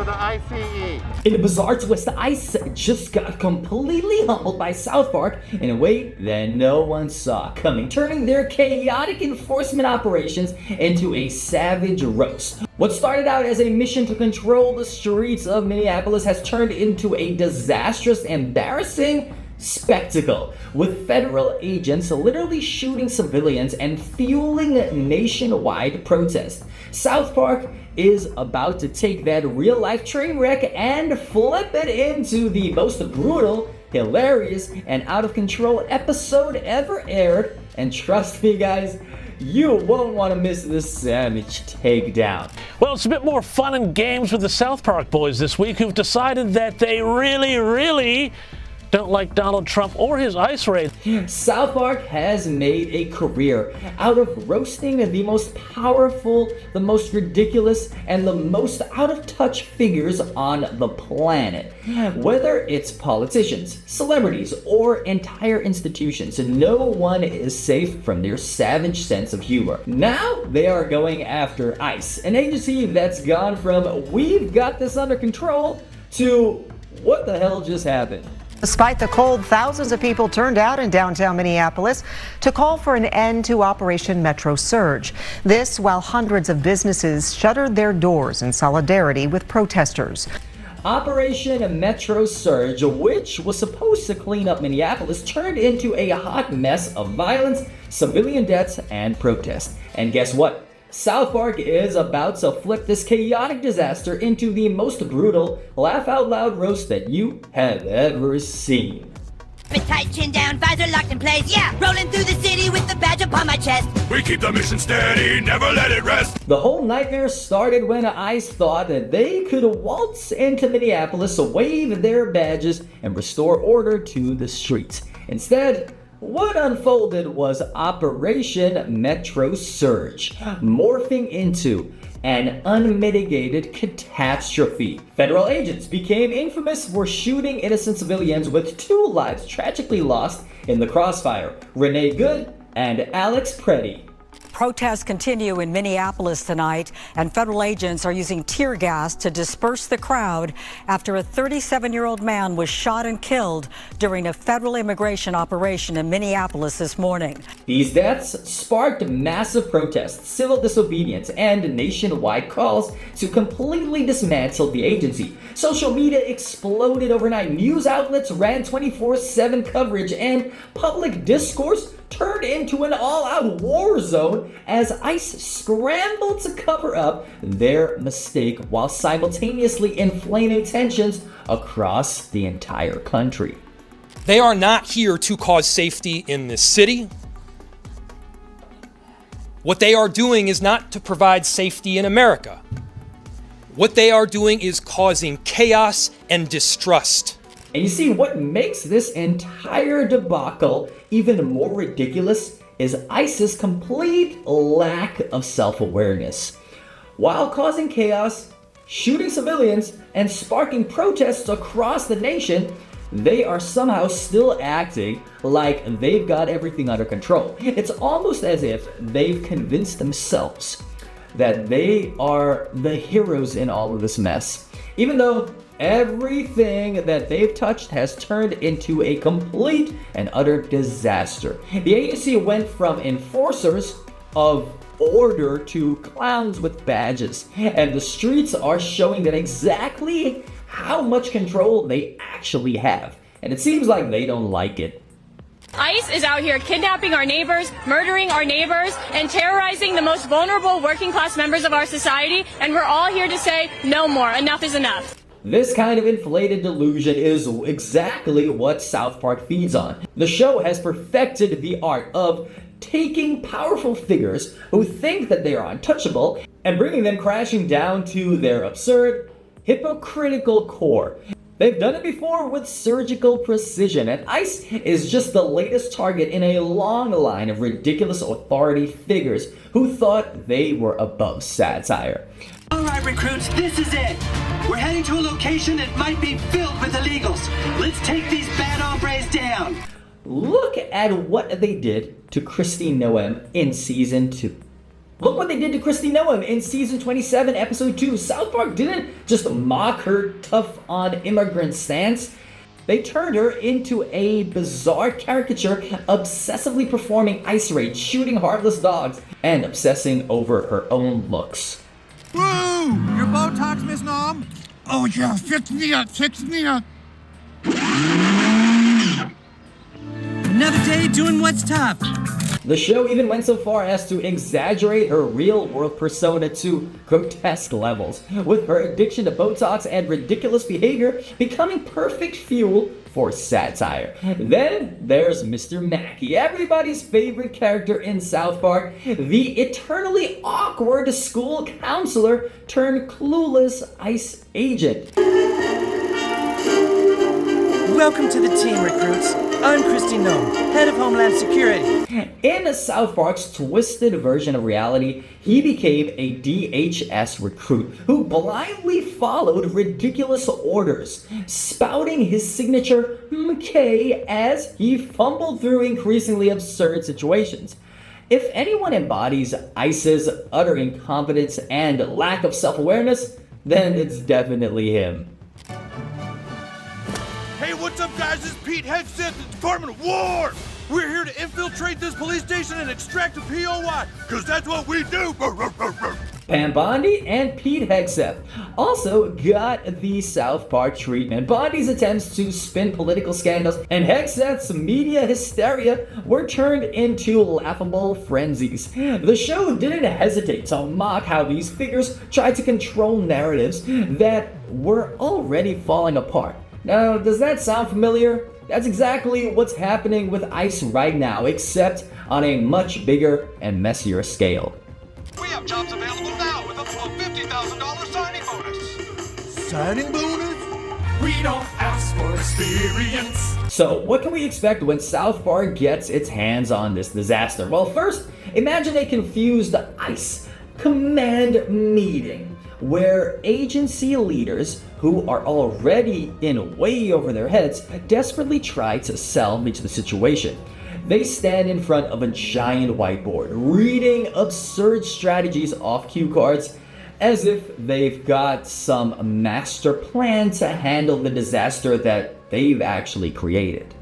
to the ICE. In a bizarre twist, the ICE just got completely humbled by South Park in a way that no one saw coming, turning their chaotic enforcement operations into a savage roast. What started out as a mission to control the streets of Minneapolis has turned into a disastrous, embarrassing spectacle, with federal agents literally shooting civilians and fueling nationwide protests. South Park is about to take that real-life train wreck and flip it into the most brutal, hilarious, and out-of-control episode ever aired. And trust me, guys, you won't want to miss this savage takedown. Well, it's a bit more fun and games with the South Park boys this week, who've decided that they really don't like Donald Trump or his ICE raid. South Park has made a career out of roasting the most powerful, the most ridiculous, and the most out-of-touch figures on the planet. Whether it's politicians, celebrities, or entire institutions, no one is safe from their savage sense of humor. Now they are going after ICE, an agency that's gone from "we've got this under control" to "what the hell just happened?" Despite the cold, thousands of people turned out in downtown Minneapolis to call for an end to Operation Metro Surge. This while hundreds of businesses shuttered their doors in solidarity with protesters. Operation Metro Surge, which was supposed to clean up Minneapolis, turned into a hot mess of violence, civilian deaths, and protest. And guess what? South Park is about to flip this chaotic disaster into the most brutal, laugh-out-loud roast that you have ever seen. Tight, chin down, visor locked in place, yeah! Rolling through the city with the badge upon my chest. We keep the mission steady, never let it rest. The whole nightmare started when ICE thought that they could waltz into Minneapolis, wave their badges, and restore order to the streets. Instead, what unfolded was Operation Metro Surge, morphing into an unmitigated catastrophe. Federal agents became infamous for shooting innocent civilians, with 2 lives tragically lost in the crossfire: Renee Good and Alex Preddy. Protests continue in Minneapolis tonight, and federal agents are using tear gas to disperse the crowd after a 37-year-old man was shot and killed during a federal immigration operation in Minneapolis this morning. These deaths sparked massive protests, civil disobedience, and nationwide calls to completely dismantle the agency. Social media exploded overnight. News outlets ran 24/7 coverage, and public discourse turned into an all-out war zone as ICE scrambled to cover up their mistake while simultaneously inflaming tensions across the entire country. They are not here to cause safety in this city. What they are doing is not to provide safety in America. What they are doing is causing chaos and distrust. And you see, what makes this entire debacle even more ridiculous is ICE's complete lack of self-awareness. While causing chaos, shooting civilians, and sparking protests across the nation, they are somehow still acting like they've got everything under control. It's almost as if they've convinced themselves that they are the heroes in all of this mess, even though everything that they've touched has turned into a complete and utter disaster. The agency went from enforcers of order to clowns with badges, and the streets are showing that exactly how much control they actually have, and it seems like they don't like it. ICE is out here kidnapping our neighbors, murdering our neighbors, and terrorizing the most vulnerable working class members of our society, and we're all here to say no more. Enough is enough. This kind of inflated delusion is exactly what South Park feeds on. The show has perfected the art of taking powerful figures who think that they are untouchable and bringing them crashing down to their absurd, hypocritical core. They've done it before with surgical precision, and ICE is just the latest target in a long line of ridiculous authority figures who thought they were above satire. All right, recruits, this is it. We're heading to a location that might be filled with illegals. Let's take these bad hombres down. Look at what they did to Christine Noem in season 2. Look what they did to Kristi Noem in season 27, episode 2. South Park didn't just mock her tough on immigrant stance. They turned her into a bizarre caricature, obsessively performing ice raids, shooting harmless dogs, and obsessing over her own looks. Woo! Your Botox, Miss Nom? Oh yeah, fix me up, fix me up. Another day doing what's tough. The show even went so far as to exaggerate her real-world persona to grotesque levels, with her addiction to Botox and ridiculous behavior becoming perfect fuel for satire. Then there's Mr. Mackey, everybody's favorite character in South Park, the eternally awkward school counselor turned clueless ICE agent. Welcome to the team, recruits. I'm Kristi Noem, head of Homeland Security. In South Park's twisted version of reality, he became a DHS recruit who blindly followed ridiculous orders, spouting his signature MK as he fumbled through increasingly absurd situations. If anyone embodies ICE's utter incompetence and lack of self-awareness, then it's definitely him. Hey, what's up, guys? This is Pete Hegseth at the Department of War. We're here to infiltrate this police station and extract a POI, because that's what we do. Pam Bondi and Pete Hegseth also got the South Park treatment. Bondi's attempts to spin political scandals and Hegseth's media hysteria were turned into laughable frenzies. The show didn't hesitate to mock how these figures tried to control narratives that were already falling apart. Now, does that sound familiar? That's exactly what's happening with ICE right now, except on a much bigger and messier scale. We have jobs available now with up to a $50,000 signing bonus. Signing bonus? We don't ask for experience. So, what can we expect when South Park gets its hands on this disaster? Well, first, imagine a confused ICE command meeting where agency leaders who are already in way over their heads desperately try to salvage the situation. They stand in front of a giant whiteboard, reading absurd strategies off cue cards as if they've got some master plan to handle the disaster that they've actually created.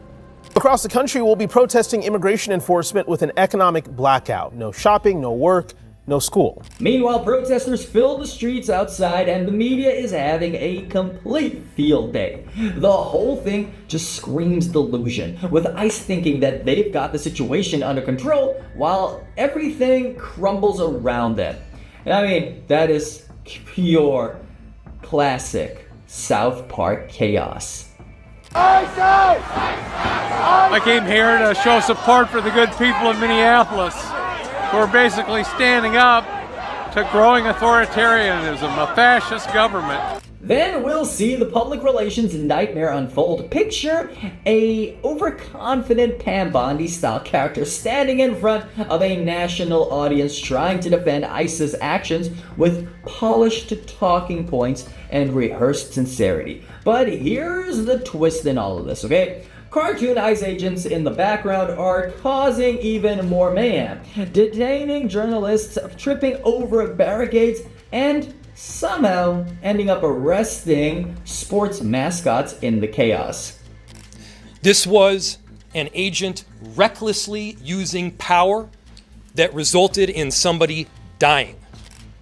Across the country, we'll be protesting immigration enforcement with an economic blackout. No shopping, no work, no school. Meanwhile, protesters fill the streets outside and the media is having a complete field day. The whole thing just screams delusion, with ICE thinking that they've got the situation under control while everything crumbles around them. And I mean, that is pure classic South Park chaos. I came here to show support for the good people of Minneapolis, who are basically standing up to growing authoritarianism, a fascist government. Then we'll see the public relations nightmare unfold. Picture a overconfident Pam Bondi style character standing in front of a national audience trying to defend ICE's actions with polished talking points and rehearsed sincerity. But here's the twist in all of this, okay? Cartoon ICE agents in the background are causing even more mayhem, detaining journalists, tripping over barricades, and somehow ending up arresting sports mascots in the chaos. This was an agent recklessly using power that resulted in somebody dying.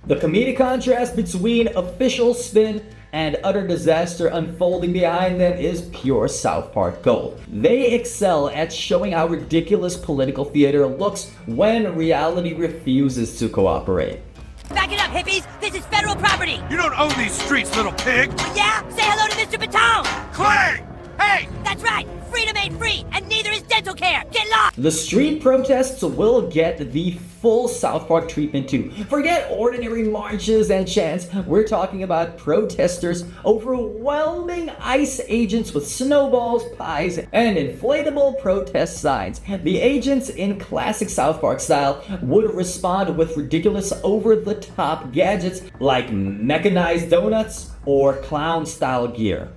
The comedic contrast between official spin and utter disaster unfolding behind them is pure South Park gold. They excel at showing how ridiculous political theater looks when reality refuses to cooperate. Back it up, hippies! This is federal property! You don't own these streets, little pig. Yeah? Say hello to Mr. Baton! Clay! Hey! That's right! Freedom ain't free, and neither is dental care! Get lost! The street protests will get the full South Park treatment too. Forget ordinary marches and chants. We're talking about protesters overwhelming ICE agents with snowballs, pies, and inflatable protest signs. The agents, in classic South Park style, would respond with ridiculous over-the-top gadgets like mechanized donuts or clown-style gear.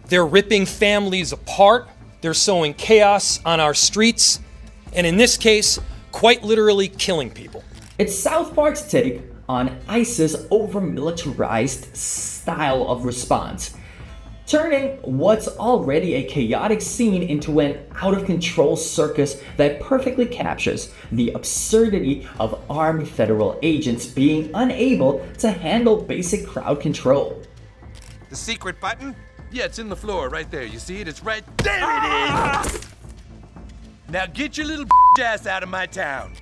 They're ripping families apart, they're sowing chaos on our streets, and in this case, quite literally killing people. It's South Park's take on ICE's over-militarized style of response, turning what's already a chaotic scene into an out-of-control circus that perfectly captures the absurdity of armed federal agents being unable to handle basic crowd control. The secret button? Yeah, it's in the floor right there. You see it? It's right there. It is! Now get your little ass out of my town.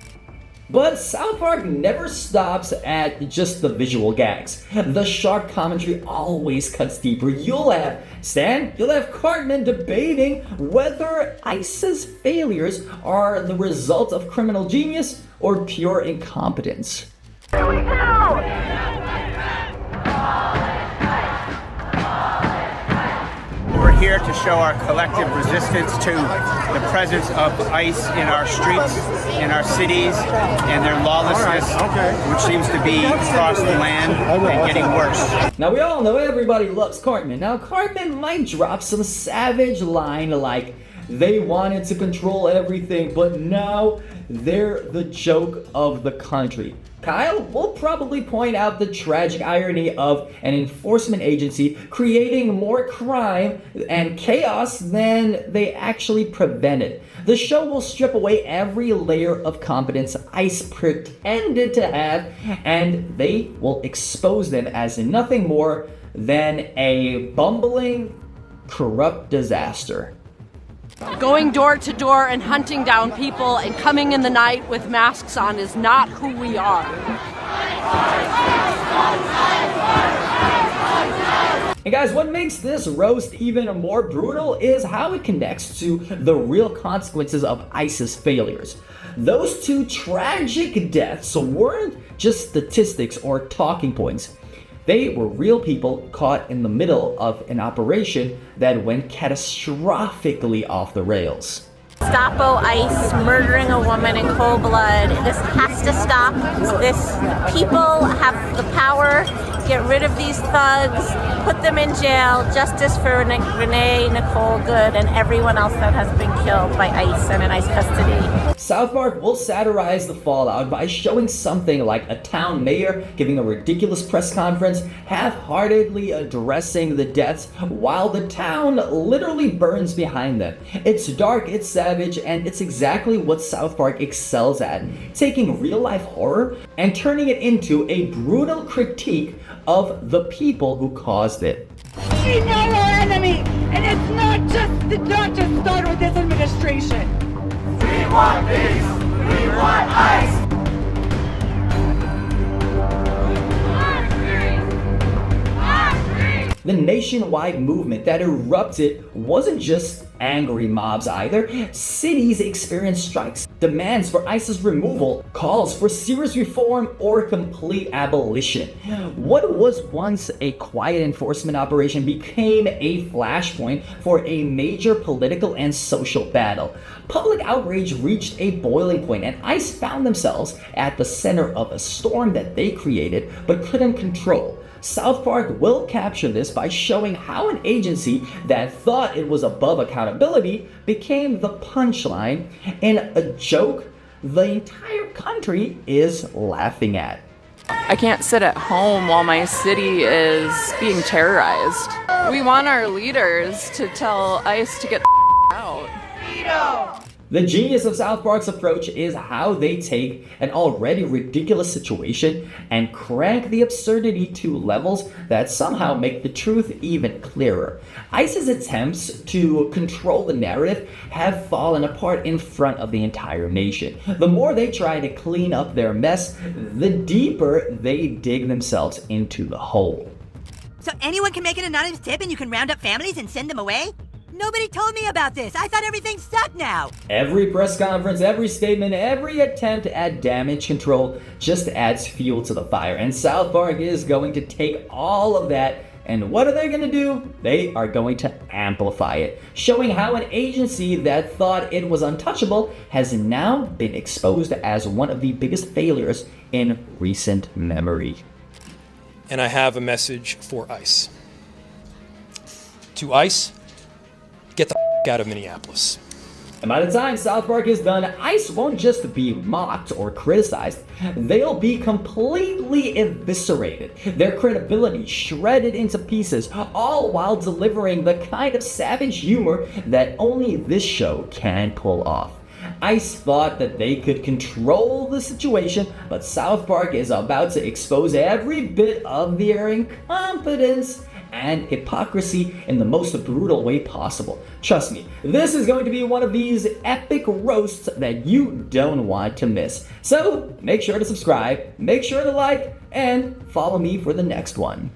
But South Park never stops at just the visual gags. The sharp commentary always cuts deeper. You'll have Cartman debating whether ICE's failures are the result of criminal genius or pure incompetence. Here we go! We're here to show our collective resistance to the presence of ICE in our streets, in our cities, and their lawlessness, which seems to be across the land and getting worse. Now we all know everybody loves Cartman. Now Cartman might drop some savage line like, they wanted to control everything, but now they're the joke of the country. Kyle will probably point out the tragic irony of an enforcement agency creating more crime and chaos than they actually prevented. The show will strip away every layer of competence ICE pretended to have, and they will expose them as nothing more than a bumbling, corrupt disaster. Going door to door and hunting down people and coming in the night with masks on is not who we are. And guys, what makes this roast even more brutal is how it connects to the real consequences of ICE's failures. Those two tragic deaths weren't just statistics or talking points. They were real people caught in the middle of an operation that went catastrophically off the rails. Gestapo ICE murdering a woman in cold blood. This has to stop. People have the power. Get rid of these thugs. Put them in jail. Justice for Renee, Nicole Good, and everyone else that has been killed by ICE and in ICE custody. South Park will satirize the fallout by showing something like a town mayor giving a ridiculous press conference, half-heartedly addressing the deaths while the town literally burns behind them. It's dark, it's savage, and it's exactly what South Park excels at, taking real-life horror and turning it into a brutal critique of the people who caused it. We know our enemy, and it's not just start with this administration. We want peace. We want ICE. The nationwide movement that erupted wasn't just angry mobs either. Cities experienced strikes, demands for ICE's removal, calls for serious reform or complete abolition. What was once a quiet enforcement operation became a flashpoint for a major political and social battle. Public outrage reached a boiling point, and ICE found themselves at the center of a storm that they created but couldn't control. South Park will capture this by showing how an agency that thought it was above accountability became the punchline in a joke the entire country is laughing at. I can't sit at home while my city is being terrorized. We want our leaders to tell ICE to get the out. The genius of South Park's approach is how they take an already ridiculous situation and crank the absurdity to levels that somehow make the truth even clearer. ICE's attempts to control the narrative have fallen apart in front of the entire nation. The more they try to clean up their mess, the deeper they dig themselves into the hole. So anyone can make an anonymous tip and you can round up families and send them away? Nobody told me about this. I thought everything sucked now. Every press conference, every statement, every attempt at damage control just adds fuel to the fire. And South Park is going to take all of that, and what are they going to do? They are going to amplify it, showing how an agency that thought it was untouchable has now been exposed as one of the biggest failures in recent memory. And I have a message for ICE. To ICE, get the out of Minneapolis. And by the time South Park is done, ICE won't just be mocked or criticized, they'll be completely eviscerated, their credibility shredded into pieces, all while delivering the kind of savage humor that only this show can pull off. ICE thought that they could control the situation, but South Park is about to expose every bit of their incompetence and hypocrisy in the most brutal way possible. Trust me, this is going to be one of these epic roasts that you don't want to miss. So make sure to subscribe, make sure to like, and follow me for the next one.